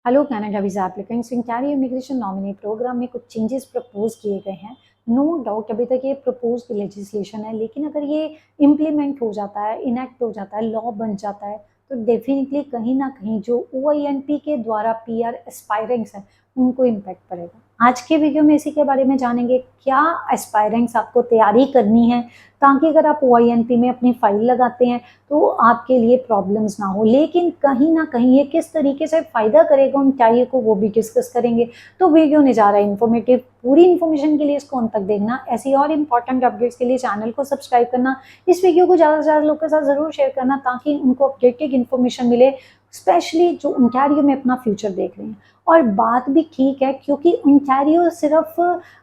Hello Canada visa applicants inquiry immigration nominee program में कुछ changes propose किए गए हैं। नो डाउट अभी तक ये प्रपोज लेजिस्लेशन है, लेकिन अगर ये इम्प्लीमेंट हो जाता है, इनएक्ट हो जाता है, लॉ बन जाता है, तो डेफिनेटली कहीं ना कहीं जो OINP के द्वारा PR एस्पायरेंट्स हैं उनको इम्पैक्ट पड़ेगा। आज के वीडियो में इसी के बारे में जानेंगे क्या एस्पायरेंट्स आपको तैयारी करनी है, ताकि अगर आप OINP में अपनी फाइल लगाते हैं तो आपके लिए प्रॉब्लम्स ना हो। लेकिन कहीं ना कहीं ये किस तरीके से फ़ायदा करेगा उन कार्य को, वो भी डिस्कस करेंगे। तो वीडियो ने जा रहा है इन्फॉर्मेटिव। पूरी इन्फॉर्मेशन के लिए इसको अंत तक देखना। ऐसी और इम्पॉर्टेंट अपडेट्स के लिए चैनल को सब्सक्राइब करना, इस वीडियो को ज़्यादा से ज़्यादा लोग के साथ ज़रूर शेयर करना, ताकि उनको अपडेटेड इन्फॉर्मेशन मिले, स्पेशली जो ओंटारियो में अपना फ्यूचर देख रहे हैं। और बात भी ठीक है, क्योंकि ओंटारियो सिर्फ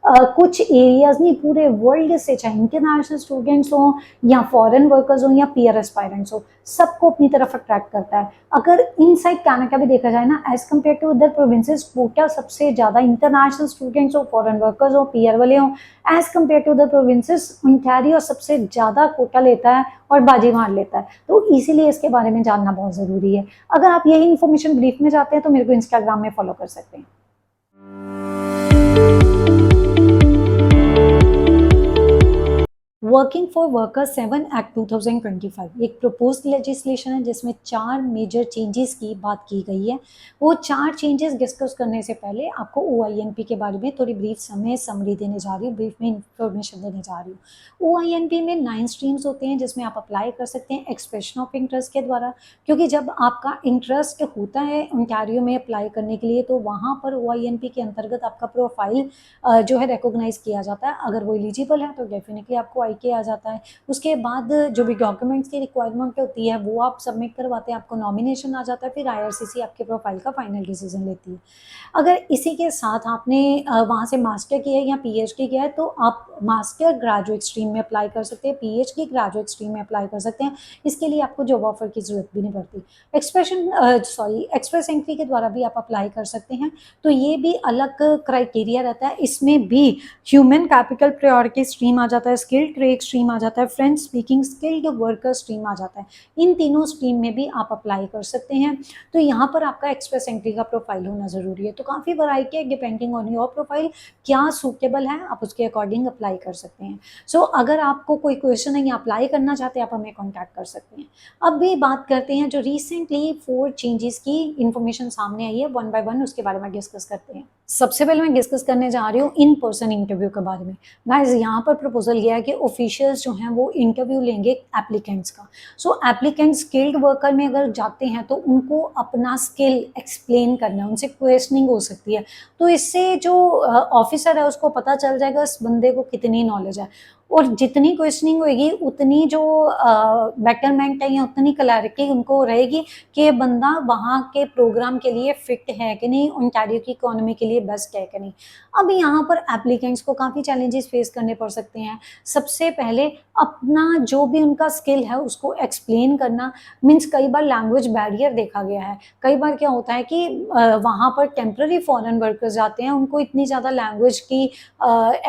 कुछ एरियाज नहीं, पूरे वर्ल्ड से, चाहे इंटरनेशनल स्टूडेंट्स हों या फॉरेन वर्कर्स हों या PR एस्पायरेंट्स हो, सबको अपनी तरफ अट्रैक्ट करता है। अगर इनसाइड कनाडा भी देखा जाए ना, as compare to other provinces, quota सबसे ज़्यादा इंटरनेशनल स्टूडेंट्स हो, फॉरेन वर्कर्स हो, PR वाले हों, as compare to other provinces Ontario सबसे ज़्यादा कोटा लेता है और बाजी मार लेता है। तो इसीलिए इसके बारे में जानना बहुत ज़रूरी है। अगर आप यही इन्फॉर्मेशन ब्रीफ में चाहते हैं तो मेरे को इंस्टाग्राम में फॉलो कर सकते हैं। वर्किंग फॉर वर्कर्स 7 एक्ट 2025 एक प्रपोज्ड लेजिस्लेशन है जिसमें 4 मेजर चेंजेस की बात की गई है। वो 4 चेंजेस डिस्कस करने से पहले आपको OINP के बारे में थोड़ी ब्रीफ समरी देने जा रही हूँ, ब्रीफ में इंफॉर्मेशन देने जा रही हूँ। OINP में 9 स्ट्रीम्स होते हैं जिसमें आप अप्लाई कर सकते हैं एक्सप्रेशन ऑफ इंटरेस्ट के द्वारा, क्योंकि जब आपका इंटरेस्ट होता है ओंटारियो में अप्लाई करने के लिए तो वहाँ पर OINP के अंतर्गत आपका प्रोफाइल जो है रिकॉग्नाइज किया जाता है। अगर वो एलिजिबल है तो डेफिनेटली आपको IK आ जाता है। उसके बाद जो भी डॉक्यूमेंट्स की रिक्वायरमेंट होती है वो आप सबमिट करवाते हैं, आपको नॉमिनेशन आ जाता है, फिर IRCC आपके प्रोफाइल का फाइनल डिसीजन लेती है। अगर इसी के साथ आपने वहाँ से मास्टर किया है या PhD किया है तो आप मास्टर ग्रेजुएट स्ट्रीम में अप्लाई कर सकते हैं, PhD ग्रेजुएट स्ट्रीम में अप्लाई कर सकते हैं। इसके लिए आपको जॉब ऑफर की जरूरत भी नहीं पड़ती। एक्सप्रेस एंट्री के द्वारा भी आप अप्लाई कर सकते हैं। तो ये भी अलग क्राइटेरिया रहता है। इसमें भी ह्यूमन कैपिटल प्रायोरिटी स्ट्रीम आ जाता है, स्किल्ड ट्रेड स्ट्रीम आ जाता है, French speaking skilled worker stream आ जाता है। इन तीनों स्ट्रीम में भी आप अप्लाई कर सकते हैं। तो यहाँ पर आपका एक्सप्रेस एंट्री का प्रोफाइल होना जरूरी है। तो काफ़ी वैरायटी है, डिपेंडिंग ऑन योर प्रोफाइल क्या सूटेबल है आप उसके अकॉर्डिंग अप्लाई कर सकते हैं। अगर आपको कोई क्वेश्चन है या अप्लाई करना चाहते हैं आप हमें कॉन्टैक्ट कर सकते हैं। अब भी बात करते हैं जो रिसेंटली 4 चेंजेस की इंफॉर्मेशन सामने आई है, वन बाय वन उसके बारे में डिस्कस करते हैं। सबसे पहले मैं डिस्कस करने जा रही हूँ इन पर्सन इंटरव्यू के बारे में। गाइस यहाँ पर प्रपोजल किया है कि ऑफिशियल्स जो हैं वो इंटरव्यू लेंगे एप्लीकेंट्स का। एप्लीकेंट स्किल्ड वर्कर में अगर जाते हैं तो उनको अपना स्किल एक्सप्लेन करना है, उनसे क्वेश्चनिंग हो सकती है। तो इससे जो ऑफिसर है उसको पता चल जाएगा इस बंदे को कितनी नॉलेज है, और जितनी क्वेश्चनिंग होगी उतनी जो बेटरमेंट है या उतनी क्लैरिटी उनको रहेगी कि बंदा वहाँ के प्रोग्राम के लिए फिट है कि नहीं, ओंटारियो की इकोनॉमी के लिए बेस्ट है कि नहीं। अब यहाँ पर एप्लीकेंट्स को काफ़ी चैलेंजेस फेस करने पड़ सकते हैं। सबसे पहले अपना जो भी उनका स्किल है उसको एक्सप्लेन करना, मीन्स कई बार लैंग्वेज बैरियर देखा गया है। कई बार क्या होता है कि वहाँ पर टेम्प्रेरी फॉरेन वर्कर्स जाते हैं, उनको इतनी ज़्यादा लैंग्वेज की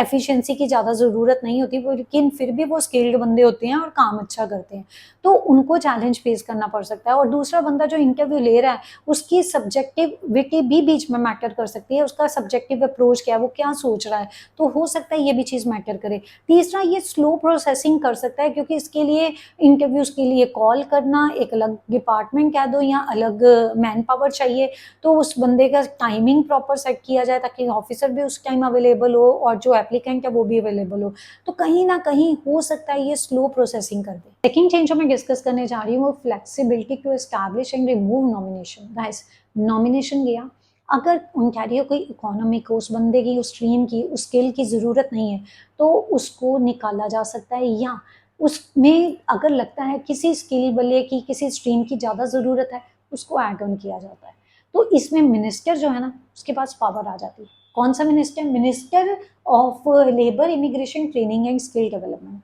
एफिशिएंसी की ज़्यादा ज़रूरत नहीं होती, लेकिन फिर भी वो स्किल्ड बंदे होते हैं और काम अच्छा करते हैं, तो उनको चैलेंज फेस करना पड़ सकता है। और दूसरा बंदा जो इंटरव्यू ले रहा है उसकी सब्जेक्टिविटी भी बीच में मैटर कर सकती है, उसका सब्जेक्टिव अप्रोच क्या है, वो क्या सोच रहा है, तो हो सकता है ये भी चीज़ मैटर करे। तीसरा, ये स्लो प्रोसेसिंग कर सकता है, क्योंकि इसके लिए इंटरव्यूज के लिए कॉल करना, एक अलग डिपार्टमेंट कह दो या अलग मैन पावर चाहिए, तो उस बंदे का टाइमिंग प्रॉपर सेट किया जाए ताकि ऑफिसर भी उस टाइम अवेलेबल हो और जो एप्लीकेंट है वो भी अवेलेबल हो। तो कहीं ना कहीं हो सकता है ये स्लो प्रोसेसिंग कर दे। सेकेंड चेंज जो मैं डिस्कस करने जा रही हूँ वो flexibility to establish and remove nomination. Guys, nomination गया, अगर ओंटारियो कोई इकोनॉमी को उस बंदे की, उस स्ट्रीम की, उस स्किल की ज़रूरत नहीं है तो उसको निकाला जा सकता है, या उसमें अगर लगता है किसी स्किल वाले की, किसी स्ट्रीम की ज़्यादा ज़रूरत है, उसको ऐड ऑन किया जाता है। तो इसमें मिनिस्टर जो है ना उसके पास पावर आ जाती है। कौन सा minister? Minister of labour, immigration, training and skill development.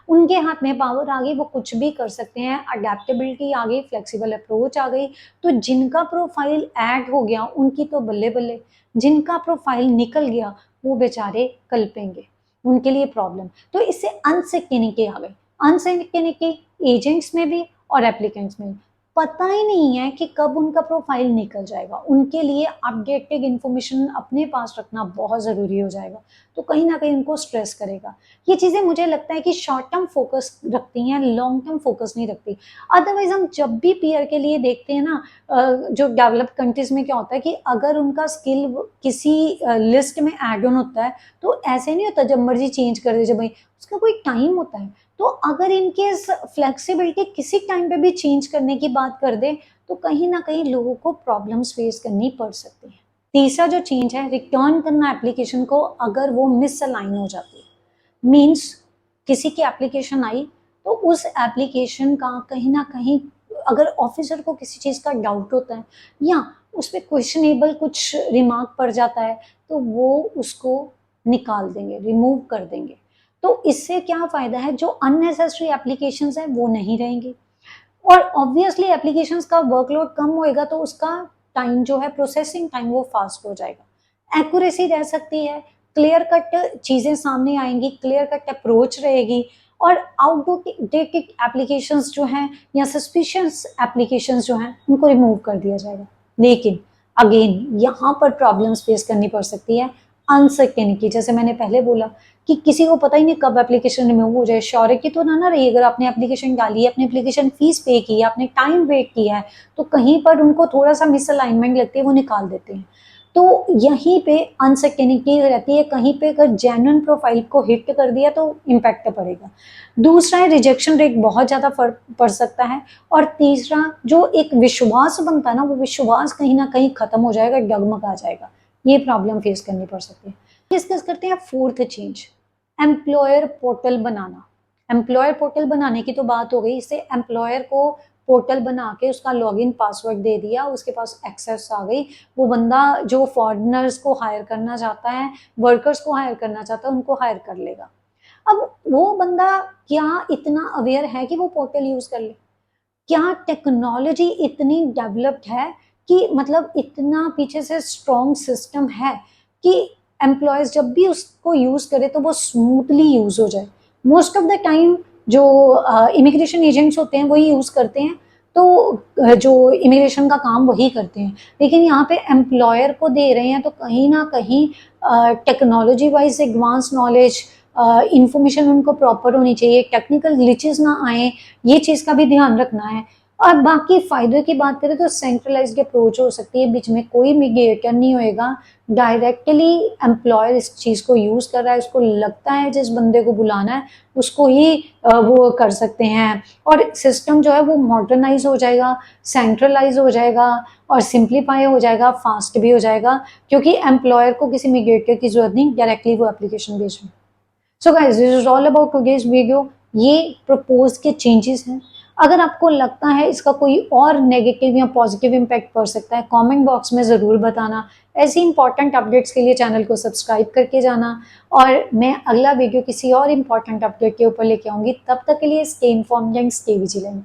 उनके हाथ में पावर आ गई, वो कुछ भी कर सकते हैं। अडेप्टेबिलिटी आ गई, फ्लेक्सिबल अप्रोच आ गई। तो जिनका प्रोफाइल ऐड हो गया उनकी तो बल्ले बल्ले, जिनका प्रोफाइल निकल गया वो बेचारे कल्पेंगे, उनके लिए प्रॉब्लम। तो इससे अनसर्टेनिटी आ गई, अनसर्टेनिटी एजेंट्स में भी और एप्लीकेंट्स में भी। पता ही नहीं है कि कब उनका प्रोफाइल निकल जाएगा। उनके लिए अपडेटेड इन्फॉर्मेशन अपने पास रखना बहुत ज़रूरी हो जाएगा, तो कहीं न कहीं उनको स्ट्रेस करेगा। ये चीज़ें मुझे लगता है कि शॉर्ट टर्म फ़ोकस रखती हैं, लॉन्ग टर्म फ़ोकस नहीं रखती। अदरवाइज़ हम जब भी पीआर के लिए देखते हैं ना, जो डेवलप्ड कंट्रीज़ में क्या होता है कि अगर उनका स्किल किसी लिस्ट में ऐड ऑन होता है, तो ऐसे नहीं होता जब मर्ज़ी चेंज कर दीजिए भई, उसका कोई टाइम होता है। तो अगर इन केस फ्लेक्सिबिलिटी किसी टाइम पे भी चेंज करने की बात कर दें, तो कहीं न कहीं लोगों को प्रॉब्लम्स फेस करनी पड़ सकती है। तीसरा जो चेंज है, रिटर्न करना एप्लीकेशन को अगर वो मिसअलाइन हो जाती है। मीन्स किसी की एप्लीकेशन आई, तो उस एप्लीकेशन का कहीं न कहीं अगर ऑफ़िसर को किसी चीज़ का डाउट होता है या उसपे क्वेश्चनेबल कुछ रिमार्क पड़ जाता है, तो वो उसको निकाल देंगे, रिमूव कर देंगे। तो इससे क्या फ़ायदा है, जो अननेसेसरी एप्लीकेशंस हैं वो नहीं रहेंगी और ऑब्वियसली एप्लीकेशंस का वर्कलोड कम होएगा तो उसका टाइम जो है, प्रोसेसिंग टाइम, वो फास्ट हो जाएगा। एक्यूरेसी रह सकती है, क्लियर कट चीज़ें सामने आएँगी, क्लियर कट अप्रोच रहेगी और आउटडेटेड एप्लीकेशंस जो हैं या सस्पिशियस एप्लीकेशंस जो हैं, उनको रिमूव कर दिया जाएगा। लेकिन अगेन यहाँ पर प्रॉब्लम्स फेस करनी पड़ सकती है, अनसर्टेनिटी। जैसे मैंने पहले बोला कि किसी को पता ही नहीं कब एप्लीकेशन रिमूव हो जाए, श्योरिटी तो ना रही। अगर आपने एप्लीकेशन डाली है, अपनी एप्लीकेशन फीस पे की है, आपने टाइम वेट किया है, तो कहीं पर उनको थोड़ा-सा मिसअलाइनमेंट लगती है, वो निकाल देते हैं। तो यहीं पे अनसर्टेनिटी रहती है, कहीं पे अगर जेन्युइन प्रोफाइल को हिट कर दिया तो इम्पैक्ट पड़ेगा। दूसरा है, रिजेक्शन रेट बहुत ज़्यादा फ़र्क पड़ सकता है और तीसरा जो एक विश्वास बनता है ना, वो विश्वास कहीं न कहीं खत्म हो जाएगा, डगमगा जाएगा। ये प्रॉब्लम फेस करनी पड़ सकती है। डिस्कस करते हैं फोर्थ चेंज, एम्प्लॉयर पोर्टल बनाना। एम्प्लॉयर पोर्टल बनाने की तो बात हो गई, इससे एम्प्लॉयर को पोर्टल बना के उसका लॉगिन पासवर्ड दे दिया, उसके पास एक्सेस आ गई। वो बंदा जो फॉरेनर्स को हायर करना चाहता है, वर्कर्स को हायर करना चाहता है, उनको हायर कर लेगा। अब वो बंदा क्या इतना अवेयर है कि वो पोर्टल यूज़ कर ले? क्या टेक्नोलॉजी इतनी डेवलप्ड है कि मतलब इतना पीछे से स्ट्रॉन्ग सिस्टम है कि एम्प्लॉयज़ जब भी उसको यूज़ करे तो वो स्मूथली यूज़ हो जाए। मोस्ट ऑफ द टाइम जो इमिग्रेशन एजेंट्स होते हैं वही यूज़ करते हैं, तो जो इमिग्रेशन का काम वही करते हैं। लेकिन यहाँ पे एम्प्लॉयर को दे रहे हैं तो कहीं न कहीं technology wise advance knowledge, information उनको प्रॉपर होनी चाहिए, टेक्निकल ग्लिचेज़ ना आएँ, ये चीज़ का भी ध्यान रखना है। और बाकी फ़ायदों की बात करें तो सेंट्रलाइज़्ड अप्रोच हो सकती है, बीच में कोई मीडिएटर नहीं होएगा, डायरेक्टली एम्प्लॉयर इस चीज़ को यूज़ कर रहा है, उसको लगता है जिस बंदे को बुलाना है, उसको ही वो कर सकते हैं और सिस्टम जो है वो मॉडर्नाइज़ हो जाएगा, सेंट्रलाइज़ हो जाएगा और सिम्प्लीफाई हो जाएगा, फास्ट भी हो जाएगा क्योंकि एम्प्लॉयर को किसी मीडिएटर की ज़रूरत नहीं, डायरेक्टली वो एप्लीकेशन भेज रहे हैं। So guys, this is all about today's video. ये प्रपोज के चेंजेस हैं। अगर आपको लगता है इसका कोई और नेगेटिव या पॉजिटिव इम्पैक्ट पड़ सकता है, कमेंट बॉक्स में ज़रूर बताना। ऐसी इंपॉर्टेंट अपडेट्स के लिए चैनल को सब्सक्राइब करके जाना और मैं अगला वीडियो किसी और इम्पॉर्टेंट अपडेट के ऊपर लेके आऊँगी। तब तक के लिए stay informed and stay vigilant.